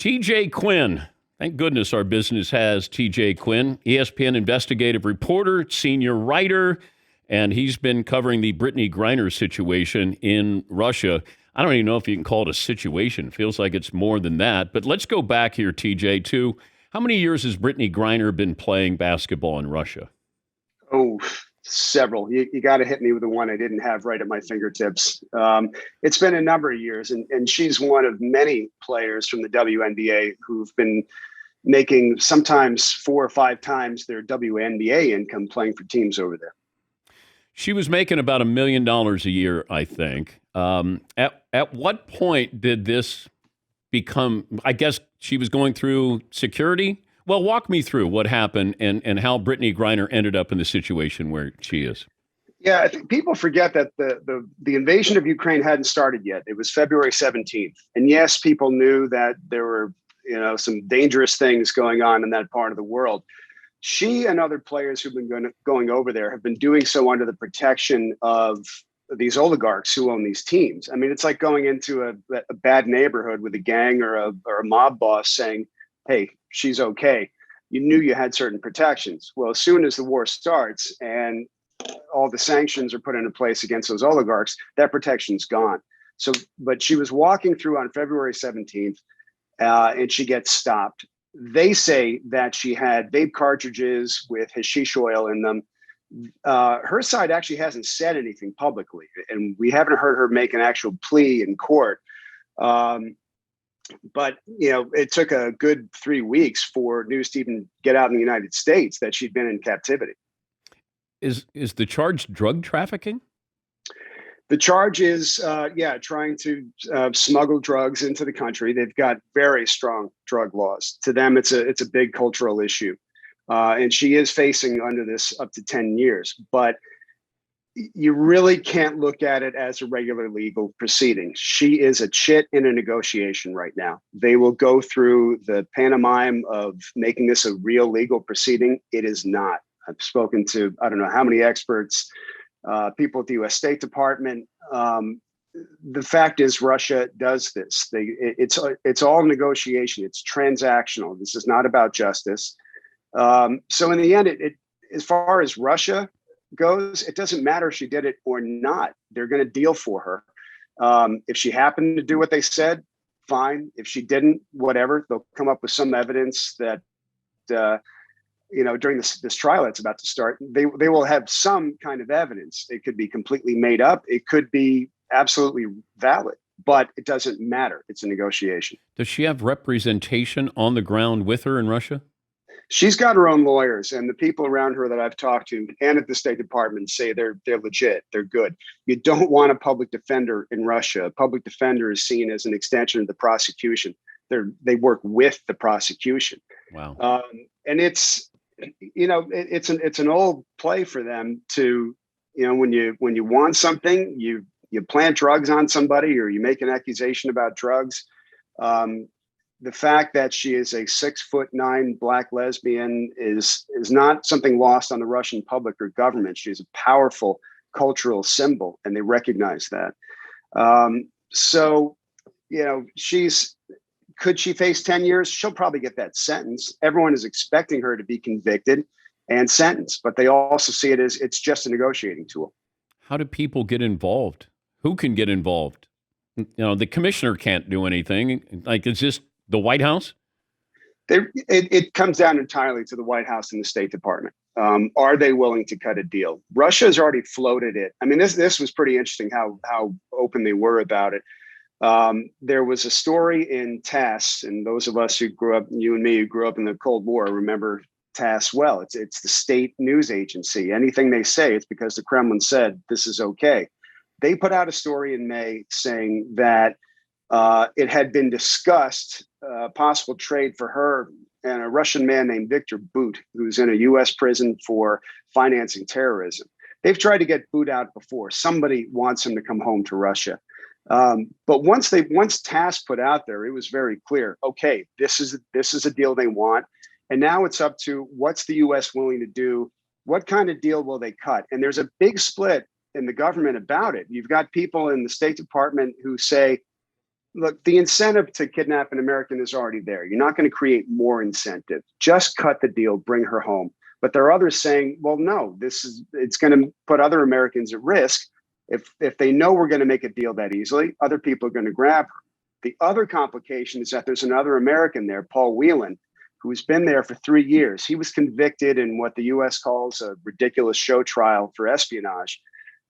TJ Quinn. Thank goodness our business has TJ Quinn, ESPN investigative reporter, senior writer, and he's been covering the Brittney Griner situation in Russia. I don't even know if you can call it a situation. It feels like it's more than that. But let's go back here, TJ, to how many years has Brittney Griner been playing basketball in Russia? Oh, several. You got to hit me with the one I didn't have right at my fingertips. It's been a number of years, and she's one of many players from the WNBA who've been making sometimes 4 or 5 times their WNBA income playing for teams over there. She was making about $1 million a year, I think. At what point did this become, I guess she was going through security? Well, walk me through what happened and how Brittney Griner ended up in the situation where she is. Yeah, I think people forget that the invasion of Ukraine hadn't started yet. It was February 17th. And yes, people knew that there were, some dangerous things going on in that part of the world. She and other players who've been going over there have been doing so under the protection of these oligarchs who own these teams. I mean, it's like going into a bad neighborhood with a gang or a mob boss saying, hey, she's okay. You knew you had certain protections. Well, as soon as the war starts and all the sanctions are put into place against those oligarchs, that protection's gone. So, but she was walking through on February 17th and she gets stopped. They say that she had vape cartridges with hashish oil in them. Her side actually hasn't said anything publicly, and we haven't heard her make an actual plea in court. But, it took a good 3 weeks for news to even get out in the United States that she'd been in captivity. Is the charge drug trafficking? The charge is, trying to smuggle drugs into the country. They've got very strong drug laws. To them, it's a big cultural issue. And she is facing under this up to 10 years. But you really can't look at it as a regular legal proceeding. She is a chit in a negotiation right now. They will go through the pantomime of making this a real legal proceeding. It is not. I've spoken to, I don't know how many experts, people at the U.S. State Department. The fact is, Russia does this. It's all negotiation. It's transactional. This is not about justice. So in the end, it as far as Russia goes, it doesn't matter if she did it or not. They're going to deal for her. If she happened to do what they said, fine. If she didn't, whatever. They'll come up with some evidence that during this trial that's about to start, they will have some kind of evidence. It could be completely made up. It could be absolutely valid, but it doesn't matter. It's a negotiation. Does she have representation on the ground with her in Russia? She's got her own lawyers, and the people around her that I've talked to and at the State Department say they're legit. They're good. You don't want a public defender in Russia. A public defender is seen as an extension of the prosecution. They work with the prosecution. Wow. And it's an old play for them to, when you want something, you plant drugs on somebody or you make an accusation about drugs. The fact that she is a 6'9" black lesbian is not something lost on the Russian public or government. She's a powerful cultural symbol, and they recognize that. Could she face 10 years? She'll probably get that sentence. Everyone is expecting her to be convicted and sentenced, but they also see it as it's just a negotiating tool. How do people get involved? Who can get involved? The commissioner can't do anything. Like, is this the White House? It comes down entirely to the White House and the State Department. Are they willing to cut a deal? Russia has already floated it. I mean, this was pretty interesting how open they were about it. There was a story in TASS, and those of us who grew up, you and me, who grew up in the Cold War, remember TASS well. It's the state news agency. Anything they say, it's because the Kremlin said this is okay. They put out a story in May saying that it had been discussed, possible trade for her and a Russian man named Viktor Bout, who's in a U.S. prison for financing terrorism. They've tried to get Bout out before. Somebody wants him to come home to Russia. But once TASS put out there, it was very clear. Okay, this is a deal they want, and now it's up to what's the U.S. willing to do. What kind of deal will they cut? And there's a big split in the government about it. You've got people in the State Department who say look, the incentive to kidnap an American is already there. You're not going to create more incentive. Just cut the deal, bring her home. But there are others saying, well, no, it's going to put other Americans at risk. If they know we're going to make a deal that easily, other people are going to grab her. The other complication is that there's another American there, Paul Whelan, who's been there for 3 years. He was convicted in what the U.S. calls a ridiculous show trial for espionage.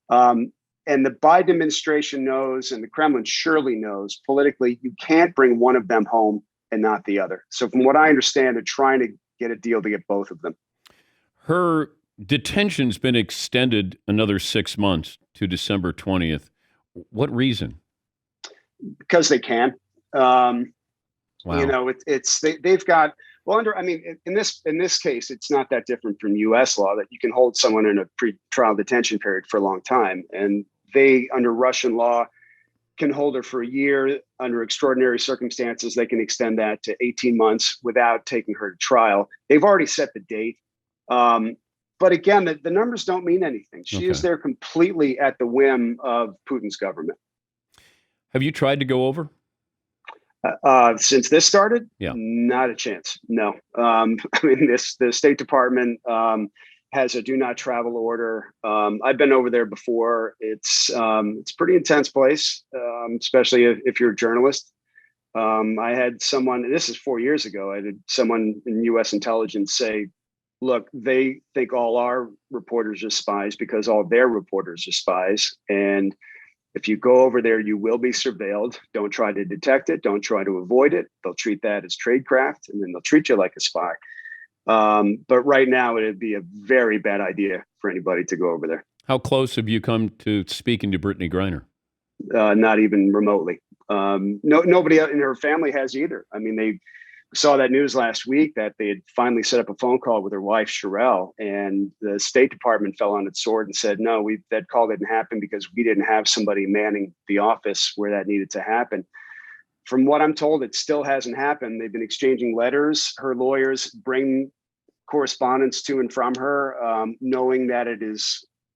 And the Biden administration knows, and the Kremlin surely knows politically, you can't bring one of them home and not the other. So from what I understand, they're trying to get a deal to get both of them. Her detention's been extended another 6 months to December 20th. What reason? Because they can. Wow. You know, they've got, well, in this case, it's not that different from U.S. law that you can hold someone in a pre-trial detention period for a long time. And they, under Russian law, can hold her for a year. Under extraordinary circumstances, they can extend that to 18 months without taking her to trial. They've already set the date. But again, the numbers don't mean anything. She is there completely at the whim of Putin's government. Have you tried to go over? Since this started? Yeah. Not a chance. No. The State Department has a do not travel order. I've been over there before. It's a pretty intense place, especially if you're a journalist. I had someone, this is 4 years ago, I had someone in U.S. intelligence say, look, they think all our reporters are spies because all their reporters are spies. And if you go over there, you will be surveilled. Don't try to detect it. Don't try to avoid it. They'll treat that as tradecraft, and then they'll treat you like a spy. But right now, it'd be a very bad idea for anybody to go over there. How close have you come to speaking to Brittney Griner? Not even remotely. Nobody in her family has either. I mean, they saw that news last week that they had finally set up a phone call with her wife, Sherelle, and the State Department fell on its sword and said, no, that call didn't happen because we didn't have somebody manning the office where that needed to happen. From what I'm told, it still hasn't happened. They've been exchanging letters. Her lawyers bring correspondence to and from her, knowing that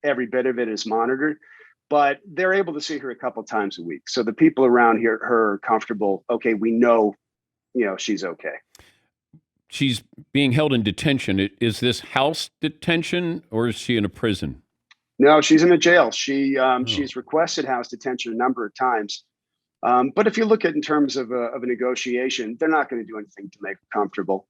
every bit of it is monitored. But they're able to see her a couple times a week. So the people around here, her are comfortable. Okay, we know, she's okay. She's being held in detention. Is this house detention or is she in a prison? No, she's in a jail. She's requested house detention a number of times. But if you look at in terms of a negotiation, they're not going to do anything to make her comfortable.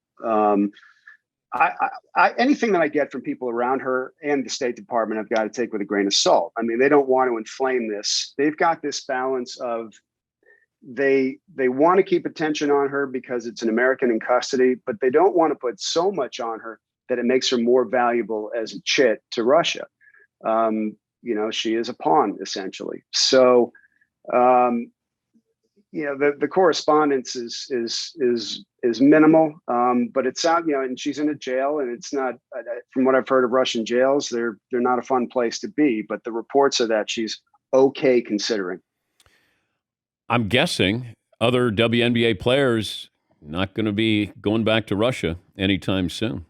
Anything that I get from people around her and the State Department, I've got to take with a grain of salt. I mean, they don't want to inflame this. They've got this balance of they want to keep attention on her because it's an American in custody, but they don't want to put so much on her that it makes her more valuable as a chit to Russia. She is a pawn essentially. So, the correspondence is minimal, but it's out, and she's in a jail, and it's not, from what I've heard of Russian jails, they're not a fun place to be, but the reports are that she's okay considering. I'm guessing other WNBA players not going to be going back to Russia anytime soon.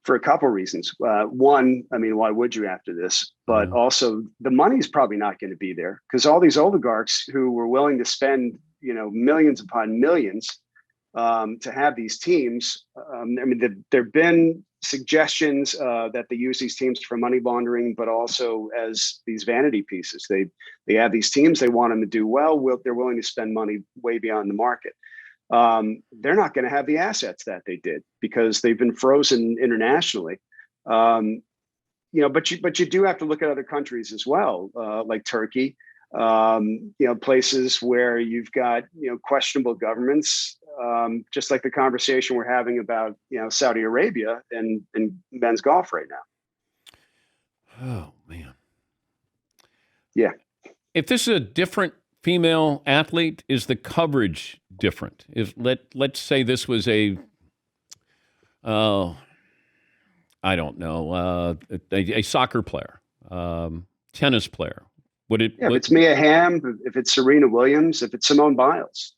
For a couple of reasons. One, I mean, why would you after this? But also the money's probably not going to be there because all these oligarchs who were willing to spend, millions upon millions to have these teams. There've been suggestions that they use these teams for money laundering, but also as these vanity pieces. They have these teams, they want them to do well. They're willing to spend money way beyond the market. They're not going to have the assets that they did because they've been frozen internationally. But you do have to look at other countries as well, like Turkey, places where you've got, questionable governments, just like the conversation we're having about, Saudi Arabia and men's golf right now. Oh, man. Yeah. If this is a different female athlete, is the coverage different? Let's say this was a soccer player, tennis player. If it's Mia Hamm, if it's Serena Williams, if it's Simone Biles,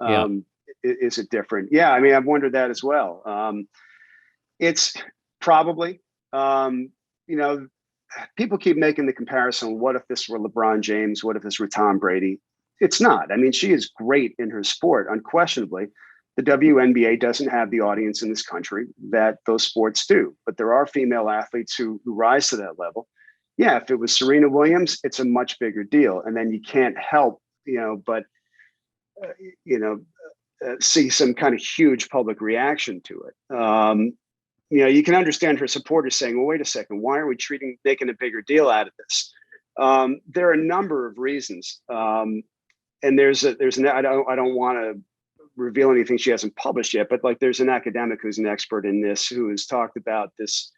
is it different? Yeah, I mean, I've wondered that as well. It's probably, people keep making the comparison. What if this were LeBron James? What if this were Tom Brady? It's not. I mean, she is great in her sport, unquestionably. The WNBA doesn't have the audience in this country that those sports do, but there are female athletes who rise to that level. Yeah, if it was Serena Williams, it's a much bigger deal, and then you can't help, but uh, you know, see some kind of huge public reaction to it. You can understand her supporters saying, "Well, wait a second, why are we making a bigger deal out of this?" There are a number of reasons, and I don't want to reveal anything she hasn't published yet, but like there's an academic who's an expert in this who has talked about this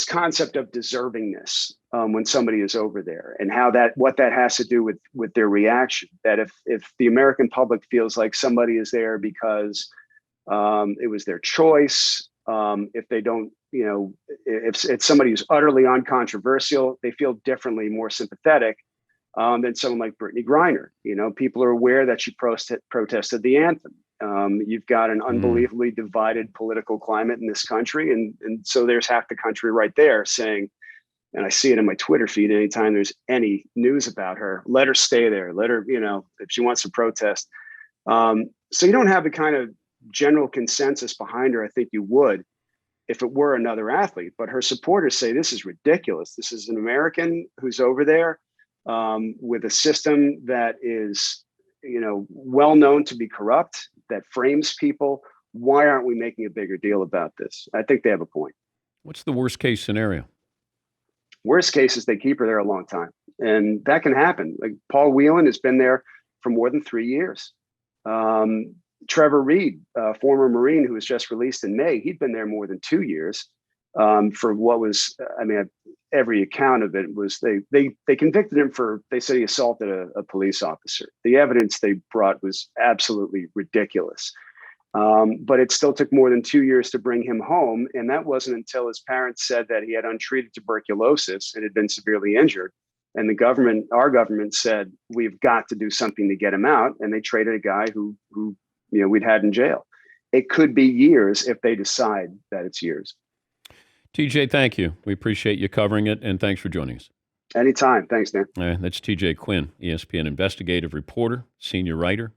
concept of deservingness when somebody is over there, and what that has to do with their reaction. That if the American public feels like somebody is there because it was their choice, if they don't, if it's somebody who's utterly uncontroversial, they feel differently, more sympathetic than someone like Brittney Griner. People are aware that she protested the anthem. You've got an unbelievably divided political climate in this country. And so there's half the country right there saying, and I see it in my Twitter feed, anytime there's any news about her, let her stay there. Let her, if she wants to protest. So you don't have the kind of general consensus behind her I think you would if it were another athlete. But her supporters say this is ridiculous. This is an American who's over there with a system that is, well known to be corrupt, that frames people. Why aren't we making a bigger deal about this? I think they have a point. What's the worst case scenario? Worst case is they keep her there a long time. And that can happen. Like Paul Whelan has been there for more than 3 years. Trevor Reed, former Marine who was just released in May, he'd been there more than 2 years for what was, every account of it was they convicted him for, they said he assaulted a police officer. The evidence they brought was absolutely ridiculous. But it still took more than 2 years to bring him home. And that wasn't until his parents said that he had untreated tuberculosis and had been severely injured. And our government said, we've got to do something to get him out. And they traded a guy who we'd had in jail. It could be years if they decide that it's years. TJ, thank you. We appreciate you covering it, and thanks for joining us. Anytime. Thanks, Dan. That's TJ Quinn, ESPN investigative reporter, senior writer.